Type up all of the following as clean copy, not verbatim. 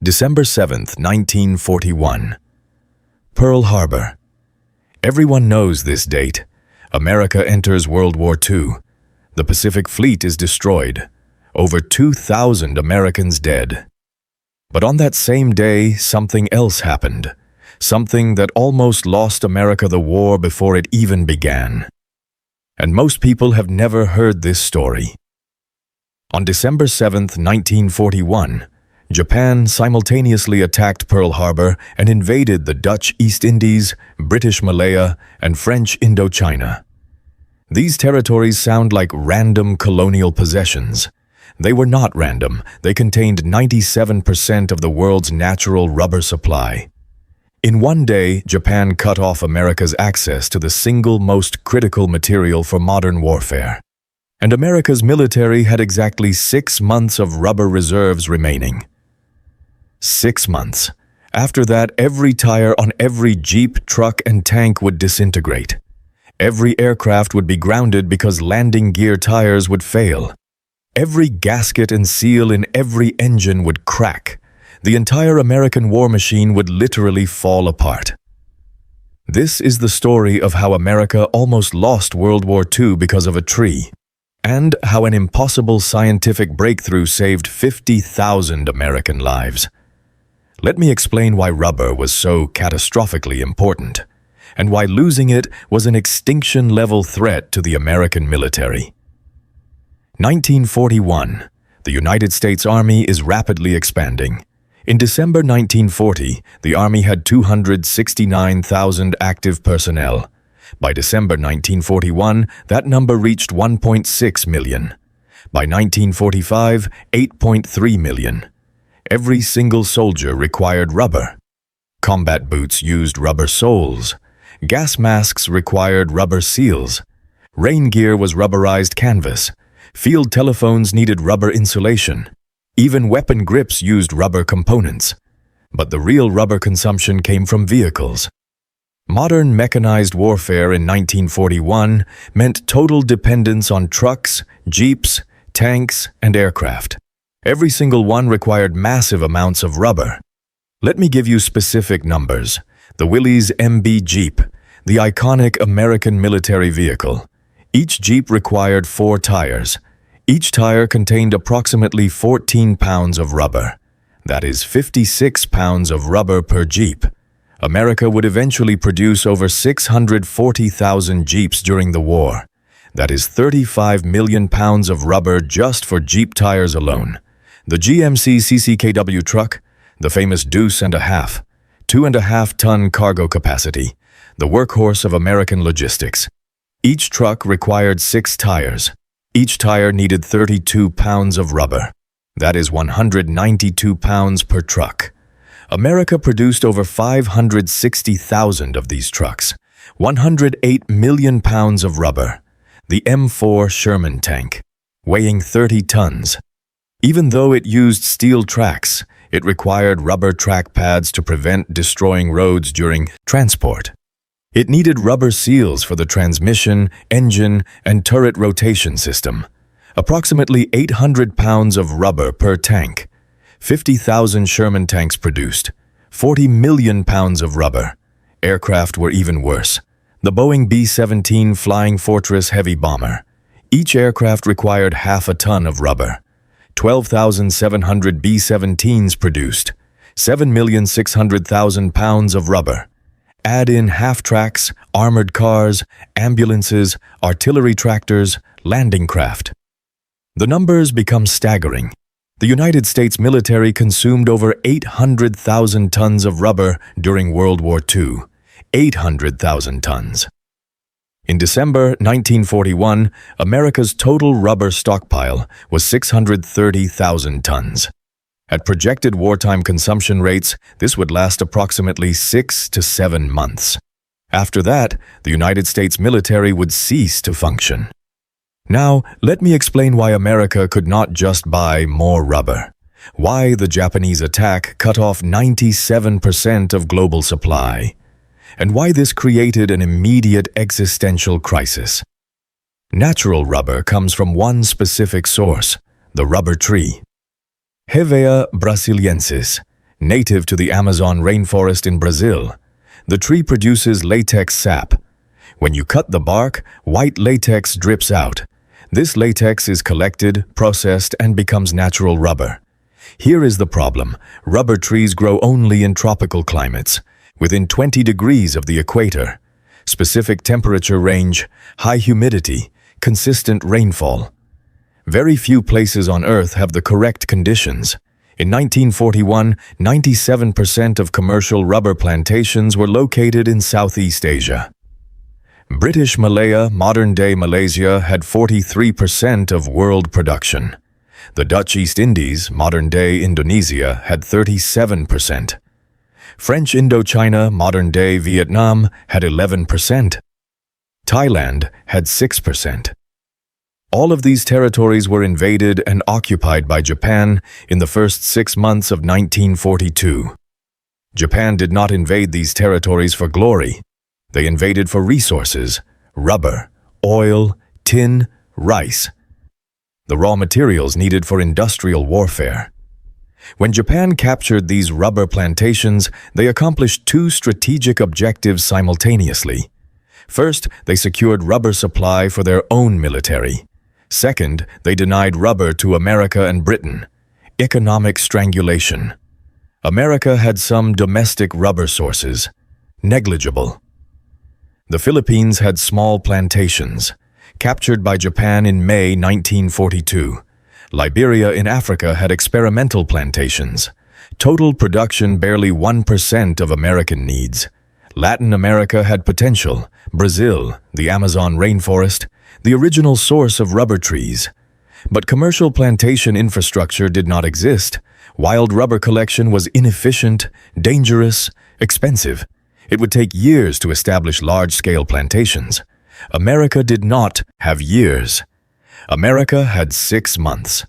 December 7th, 1941. Pearl Harbor. Everyone knows this date. America enters World War II. The Pacific Fleet is destroyed. Over 2,000 Americans dead. But on that same day, something else happened. Something that almost lost America the war before it even began. And most people have never heard this story. On December 7th, 1941, Japan simultaneously attacked Pearl Harbor and invaded the Dutch East Indies, British Malaya, and French Indochina. These territories sound like random colonial possessions. They were not random. They contained 97% of the world's natural rubber supply. In one day, Japan cut off America's access to the single most critical material for modern warfare. And America's military had exactly 6 months of rubber reserves remaining. 6 months. After that, every tire on every Jeep, truck, and tank would disintegrate. Every aircraft would be grounded because landing gear tires would fail. Every gasket and seal in every engine would crack. The entire American war machine would literally fall apart. This is the story of how America almost lost World War II because of a tree, and how an impossible scientific breakthrough saved 50,000 American lives. Let me explain why rubber was so catastrophically important, and why losing it was an extinction-level threat to the American military. 1941. The United States Army is rapidly expanding. In December 1940, the Army had 269,000 active personnel. By December 1941, that number reached 1.6 million. By 1945, 8.3 million. Every single soldier required rubber. Combat boots used rubber soles. Gas masks required rubber seals. Rain gear was rubberized canvas. Field telephones needed rubber insulation. Even weapon grips used rubber components. But the real rubber consumption came from vehicles. Modern mechanized warfare in 1941 meant total dependence on trucks, jeeps, tanks, and aircraft. Every single one required massive amounts of rubber. Let me give you specific numbers. The Willys Jeep, the iconic American military vehicle. Each Jeep required 4 tires. Each tire contained approximately 14 pounds of rubber. That is 56 pounds of rubber per Jeep. America would eventually produce over 640,000 Jeeps during the war. That is 35 million pounds of rubber just for Jeep tires alone. The GMC CCKW truck, the famous Deuce and a half, 2.5-ton cargo capacity, the workhorse of American logistics. Each truck required 6 tires. Each tire needed 32 pounds of rubber. That is 192 pounds per truck. America produced over 560,000 of these trucks, 108 million pounds of rubber. The M4 Sherman tank, weighing 30 tons. Even though it used steel tracks, it required rubber track pads to prevent destroying roads during transport. It needed rubber seals for the transmission, engine, and turret rotation system. Approximately 800 pounds of rubber per tank. 50,000 Sherman tanks produced. 40 million pounds of rubber. Aircraft were even worse. The Boeing B-17 Flying Fortress heavy bomber. Each aircraft required half a ton of rubber. 12,700 B-17s produced. 7,600,000 pounds of rubber. Add in half-tracks, armored cars, ambulances, artillery tractors, landing craft. The numbers become staggering. The United States military consumed over 800,000 tons of rubber during World War II. 800,000 tons. In December 1941, America's total rubber stockpile was 630,000 tons. At projected wartime consumption rates, this would last approximately 6 to 7 months. After that, the United States military would cease to function. Now, let me explain why America could not just buy more rubber. Why the Japanese attack cut off 97% of global supply. And why this created an immediate existential crisis. Natural rubber comes from one specific source, the rubber tree. Hevea brasiliensis, native to the Amazon rainforest in Brazil. The tree produces latex sap. When you cut the bark, white latex drips out. This latex is collected, processed, and becomes natural rubber. Here is the problem. Rubber trees grow only in tropical climates, within 20 degrees of the equator. Specific temperature range, high humidity, consistent rainfall. Very few places on Earth have the correct conditions. In 1941, 97% of commercial rubber plantations were located in Southeast Asia. British Malaya, modern-day Malaysia, had 43% of world production. The Dutch East Indies, modern-day Indonesia, had 37%. French Indochina, modern-day Vietnam, had 11%. Thailand had 6%. All of these territories were invaded and occupied by Japan in the first 6 months of 1942. Japan did not invade these territories for glory. They invaded for resources: rubber, oil, tin, rice, the raw materials needed for industrial warfare. When Japan captured these rubber plantations, they accomplished two strategic objectives simultaneously. First, they secured rubber supply for their own military. Second, they denied rubber to America and Britain. Economic strangulation. America had some domestic rubber sources. Negligible. The Philippines had small plantations, captured by Japan in May 1942. Liberia in Africa had experimental plantations. Total production barely 1% of American needs. Latin America had potential. Brazil, the Amazon rainforest, the original source of rubber trees. But commercial plantation infrastructure did not exist. Wild rubber collection was inefficient, dangerous, expensive. It would take years to establish large-scale plantations. America did not have years. America had 6 months.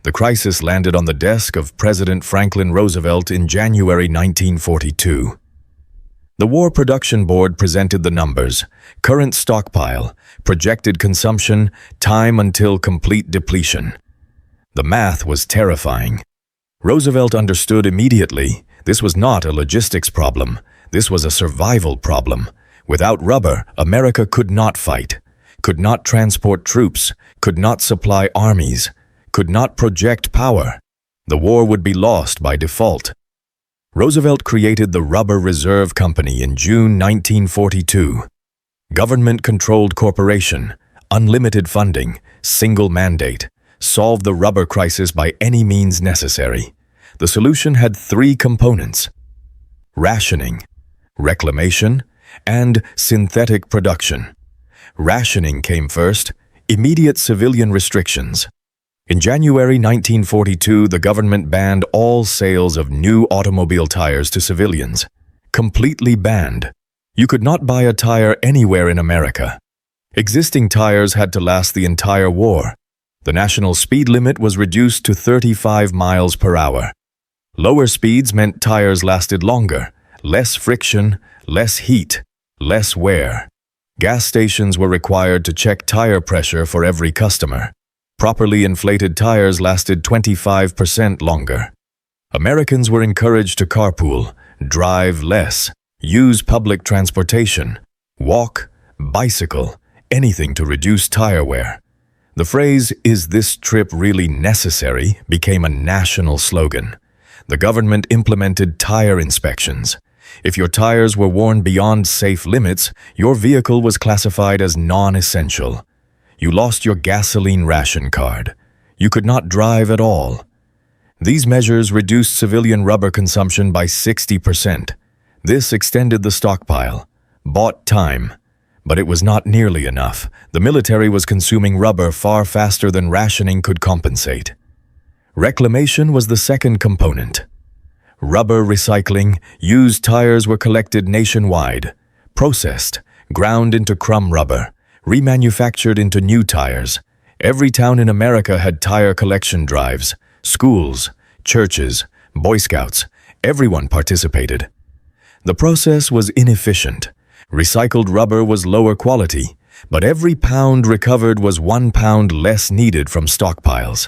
The crisis landed on the desk of President Franklin Roosevelt in January 1942. The War Production Board presented the numbers: current stockpile, projected consumption, time until complete depletion. The math was terrifying. Roosevelt understood immediately this was not a logistics problem. This was a survival problem. Without rubber, America could not fight, could not transport troops, could not supply armies, could not project power. The war would be lost by default. Roosevelt created the Rubber Reserve Company in June 1942. Government-controlled corporation, unlimited funding, single mandate, solve the rubber crisis by any means necessary. The solution had 3 components: rationing, reclamation, and synthetic production. Rationing came first, immediate civilian restrictions. In January 1942, the government banned all sales of new automobile tires to civilians. Completely banned. You could not buy a tire anywhere in America. Existing tires had to last the entire war. The national speed limit was reduced to 35 miles per hour. Lower speeds meant tires lasted longer. Less friction, less heat, less wear. Gas stations were required to check tire pressure for every customer. Properly inflated tires lasted 25% longer. Americans were encouraged to carpool, drive less, use public transportation, walk, bicycle, anything to reduce tire wear. The phrase, "Is this trip really necessary?" became a national slogan. The government implemented tire inspections. If your tires were worn beyond safe limits, your vehicle was classified as non-essential. You lost your gasoline ration card. You could not drive at all. These measures reduced civilian rubber consumption by 60%. This extended the stockpile, bought time, but it was not nearly enough. The military was consuming rubber far faster than rationing could compensate. Reclamation was the second component. Rubber recycling, used tires were collected nationwide, processed, ground into crumb rubber, remanufactured into new tires. Every town in America had tire collection drives. Schools, churches, Boy Scouts, everyone participated. The process was inefficient. Recycled rubber was lower quality, but every pound recovered was 1 pound less needed from stockpiles.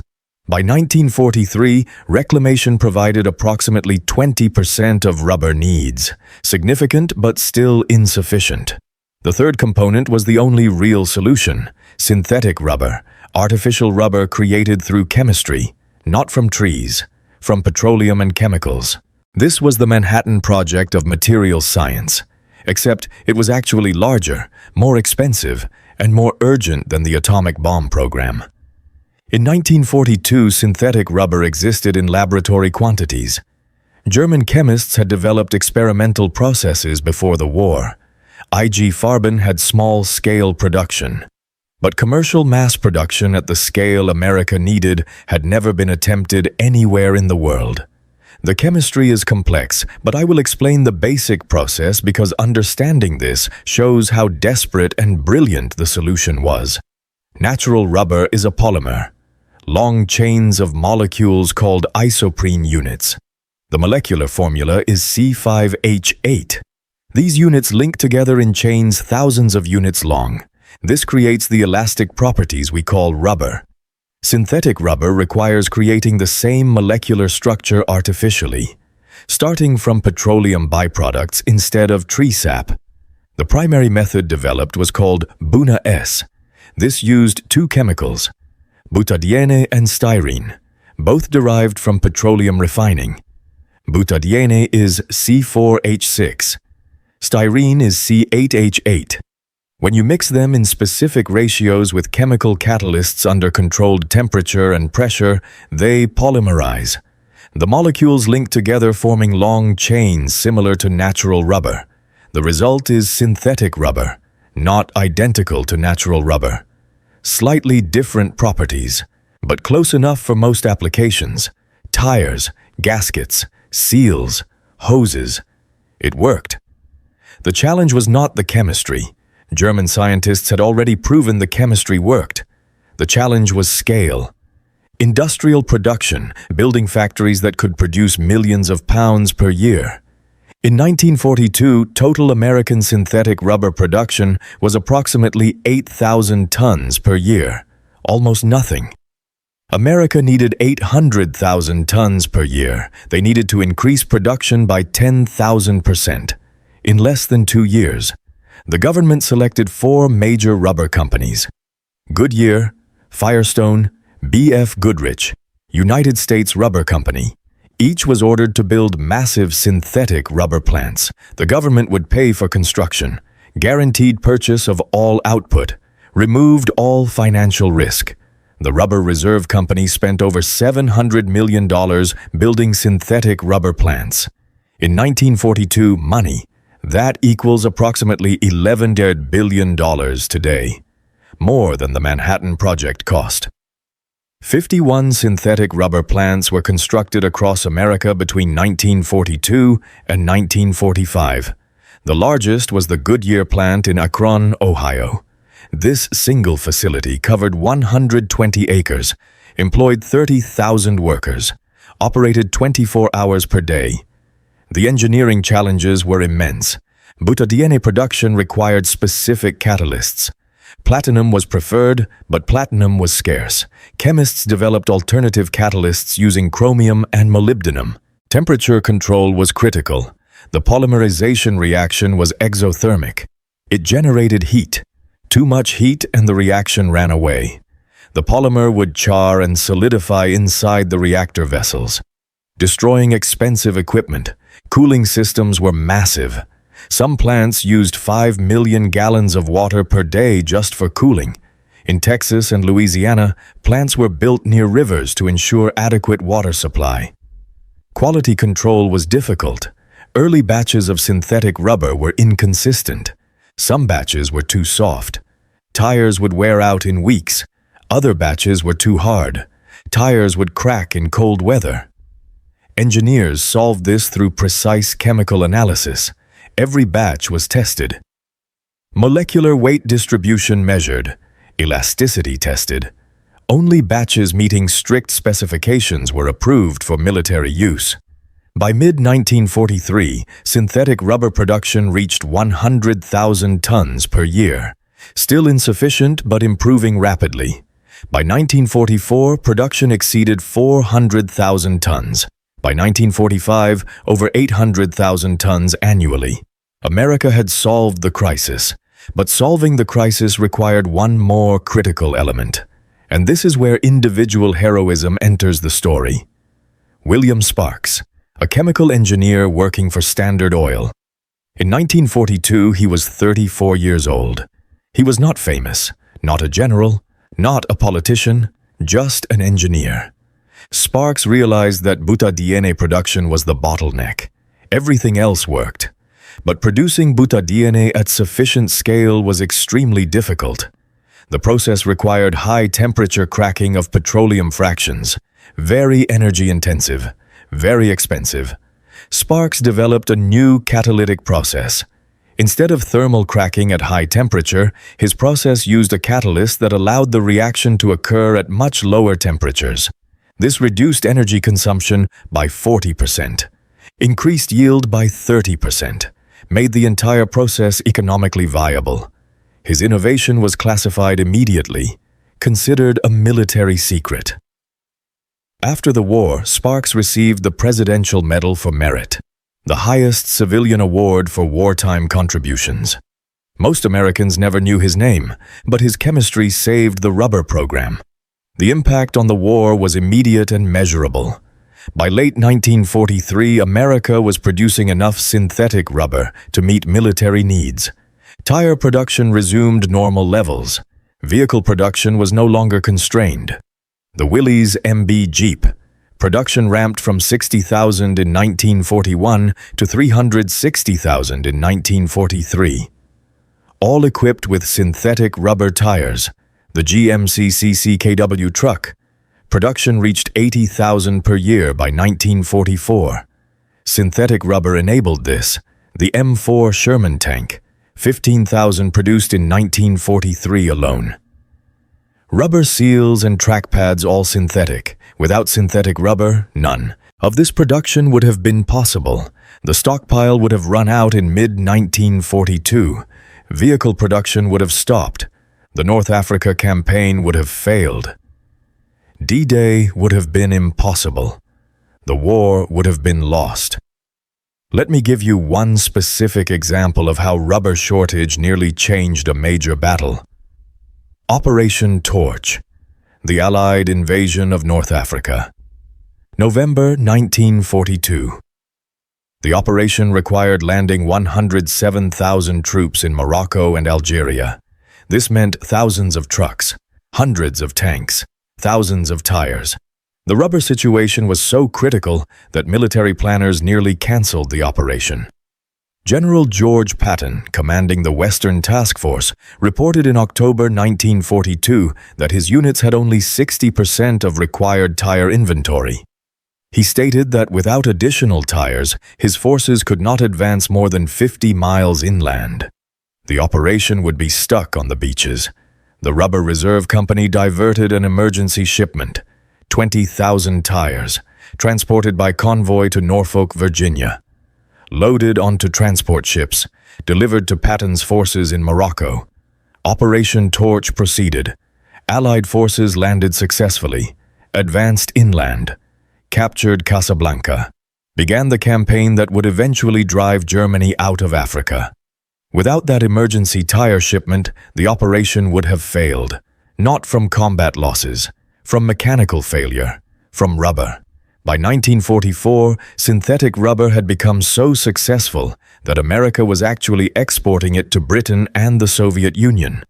By 1943, reclamation provided approximately 20% of rubber needs, significant but still insufficient. The third component was the only real solution: synthetic rubber, artificial rubber created through chemistry, not from trees, from petroleum and chemicals. This was the Manhattan Project of materials science, except it was actually larger, more expensive, and more urgent than the atomic bomb program. In 1942, synthetic rubber existed in laboratory quantities. German chemists had developed experimental processes before the war. IG Farben had small-scale production. But commercial mass production at the scale America needed had never been attempted anywhere in the world. The chemistry is complex, but I will explain the basic process because understanding this shows how desperate and brilliant the solution was. Natural rubber is a polymer. Long chains of molecules called isoprene units. The molecular formula is C5H8. These units link together in chains thousands of units long. This creates the elastic properties we call rubber. Synthetic rubber requires creating the same molecular structure artificially, starting from petroleum byproducts instead of tree sap. The primary method developed was called Buna-S. This used two chemicals, butadiene and styrene, both derived from petroleum refining. Butadiene is C4H6. Styrene is C8H8. When you mix them in specific ratios with chemical catalysts under controlled temperature and pressure, they polymerize. The molecules link together forming long chains similar to natural rubber. The result is synthetic rubber, not identical to natural rubber. Slightly different properties, but close enough for most applications. Tires, gaskets, seals, hoses. It worked. The challenge was not the chemistry. German scientists had already proven the chemistry worked. The challenge was scale. Industrial production, building factories that could produce millions of pounds per year. In 1942, total American synthetic rubber production was approximately 8,000 tons per year, almost nothing. America needed 800,000 tons per year. They needed to increase production by 10,000%. In less than 2 years, the government selected 4 major rubber companies: Goodyear, Firestone, B.F. Goodrich, United States Rubber Company. Each was ordered to build massive synthetic rubber plants. The government would pay for construction, guaranteed purchase of all output, removed all financial risk. The Rubber Reserve Company spent over $700 million building synthetic rubber plants. In 1942 money, that equals approximately $11 billion today, more than the Manhattan Project cost. 51 synthetic rubber plants were constructed across America between 1942 and 1945. The largest was the Goodyear plant in Akron, Ohio. This single facility covered 120 acres, employed 30,000 workers, operated 24 hours per day. The engineering challenges were immense. Butadiene production required specific catalysts. Platinum was preferred, but platinum was scarce. Chemists developed alternative catalysts using chromium and molybdenum. Temperature control was critical. The polymerization reaction was exothermic. It generated heat. Too much heat and the reaction ran away. The polymer would char and solidify inside the reactor vessels, destroying expensive equipment. Cooling systems were massive. Some plants used 5 million gallons of water per day just for cooling. In Texas and Louisiana, plants were built near rivers to ensure adequate water supply. Quality control was difficult. Early batches of synthetic rubber were inconsistent. Some batches were too soft. Tires would wear out in weeks. Other batches were too hard. Tires would crack in cold weather. Engineers solved this through precise chemical analysis. Every batch was tested. Molecular weight distribution measured. Elasticity tested. Only batches meeting strict specifications were approved for military use. By mid-1943, synthetic rubber production reached 100,000 tons per year. Still insufficient, but improving rapidly. By 1944, production exceeded 400,000 tons. By 1945, over 800,000 tons annually. America had solved the crisis, but solving the crisis required one more critical element. And this is where individual heroism enters the story. William Sparks, a chemical engineer working for Standard Oil. In 1942, he was 34 years old. He was not famous, not a general, not a politician, just an engineer. Sparks realized that butadiene production was the bottleneck. Everything else worked. But producing butadiene at sufficient scale was extremely difficult. The process required high-temperature cracking of petroleum fractions, very energy-intensive, very expensive. Sparks developed a new catalytic process. Instead of thermal cracking at high temperature, his process used a catalyst that allowed the reaction to occur at much lower temperatures. This reduced energy consumption by 40%, increased yield by 30%, made the entire process economically viable. His innovation was classified immediately, considered a military secret. After the war, Sparks received the Presidential Medal for Merit, the highest civilian award for wartime contributions. Most Americans never knew his name, but his chemistry saved the rubber program. The impact on the war was immediate and measurable. By late 1943, America was producing enough synthetic rubber to meet military needs. Tire production resumed normal levels. Vehicle production was no longer constrained. The Willys Jeep. Production ramped from 60,000 in 1941 to 360,000 in 1943. All equipped with synthetic rubber tires. The GMC CCKW truck. Production reached 80,000 per year by 1944. Synthetic rubber enabled this. The M4 Sherman tank. 15,000 produced in 1943 alone. Rubber seals and track pads all synthetic. Without synthetic rubber, none. Of this production would have been possible. The stockpile would have run out in mid-1942. Vehicle production would have stopped. The North Africa campaign would have failed. D-Day would have been impossible. The war would have been lost. Let me give you one specific example of how rubber shortage nearly changed a major battle. Operation Torch, the Allied invasion of North Africa. November 1942. The operation required landing 107,000 troops in Morocco and Algeria. This meant thousands of trucks, hundreds of tanks, thousands of tires. The rubber situation was so critical that military planners nearly canceled the operation. General George Patton, commanding the Western Task Force, reported in October 1942 that his units had only 60% of required tire inventory. He stated that without additional tires, his forces could not advance more than 50 miles inland. The operation would be stuck on the beaches. The Rubber Reserve Company diverted an emergency shipment, 20,000 tires, transported by convoy to Norfolk, Virginia. Loaded onto transport ships, delivered to Patton's forces in Morocco. Operation Torch proceeded. Allied forces landed successfully, advanced inland, captured Casablanca, began the campaign that would eventually drive Germany out of Africa. Without that emergency tire shipment, the operation would have failed, not from combat losses, from mechanical failure, from rubber. By 1944, synthetic rubber had become so successful that America was actually exporting it to Britain and the Soviet Union.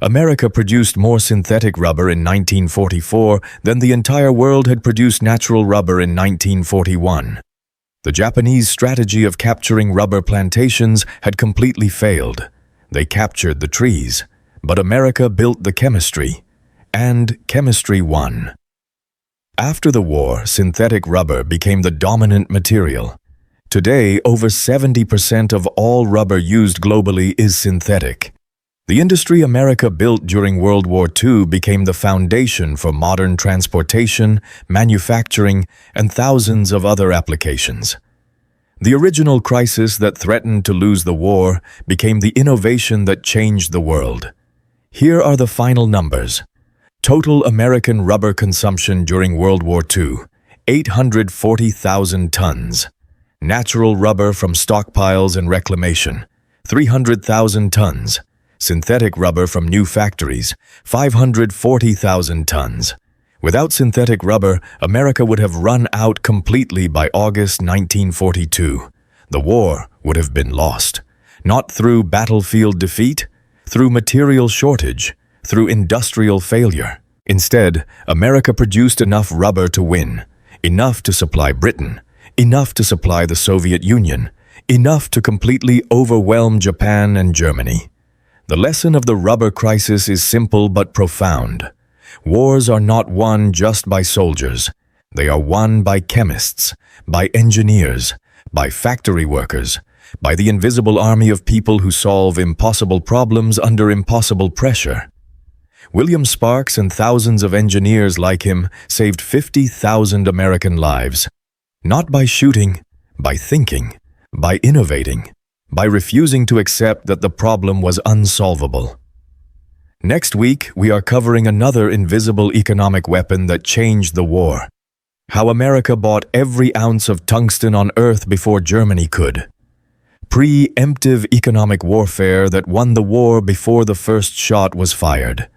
America produced more synthetic rubber in 1944 than the entire world had produced natural rubber in 1941. The Japanese strategy of capturing rubber plantations had completely failed. They captured the trees, but America built the chemistry, and chemistry won. After the war, synthetic rubber became the dominant material. Today, over 70% of all rubber used globally is synthetic. The industry America built during World War II became the foundation for modern transportation, manufacturing, and thousands of other applications. The original crisis that threatened to lose the war became the innovation that changed the world. Here are the final numbers. Total American rubber consumption during World War II, 840,000 tons. Natural rubber from stockpiles and reclamation, 300,000 tons. Synthetic rubber from new factories, 540,000 tons. Without synthetic rubber, America would have run out completely by August 1942. The war would have been lost. Not through battlefield defeat, through material shortage, through industrial failure. Instead, America produced enough rubber to win, enough to supply Britain, enough to supply the Soviet Union, enough to completely overwhelm Japan and Germany. The lesson of the rubber crisis is simple but profound. Wars are not won just by soldiers. They are won by chemists, by engineers, by factory workers, by the invisible army of people who solve impossible problems under impossible pressure. William Sparks and thousands of engineers like him saved 50,000 American lives. Not by shooting, by thinking, by innovating, by refusing to accept that the problem was unsolvable. Next week, we are covering another invisible economic weapon that changed the war. How America bought every ounce of tungsten on Earth before Germany could. Preemptive economic warfare that won the war before the first shot was fired.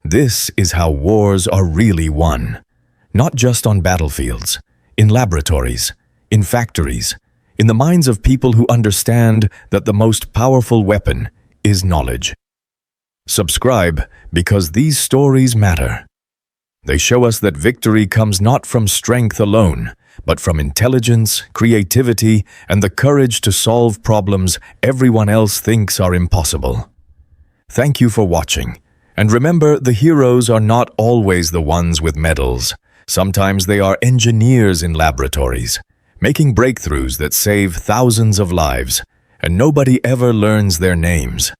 This is how wars are really won. Not just on battlefields, in laboratories, in factories, in the minds of people who understand that the most powerful weapon is knowledge. Subscribe because these stories matter. They show us that victory comes not from strength alone, but from intelligence, creativity, and the courage to solve problems everyone else thinks are impossible. Thank you for watching. And remember, the heroes are not always the ones with medals. Sometimes they are engineers in laboratories, making breakthroughs that save thousands of lives, and nobody ever learns their names.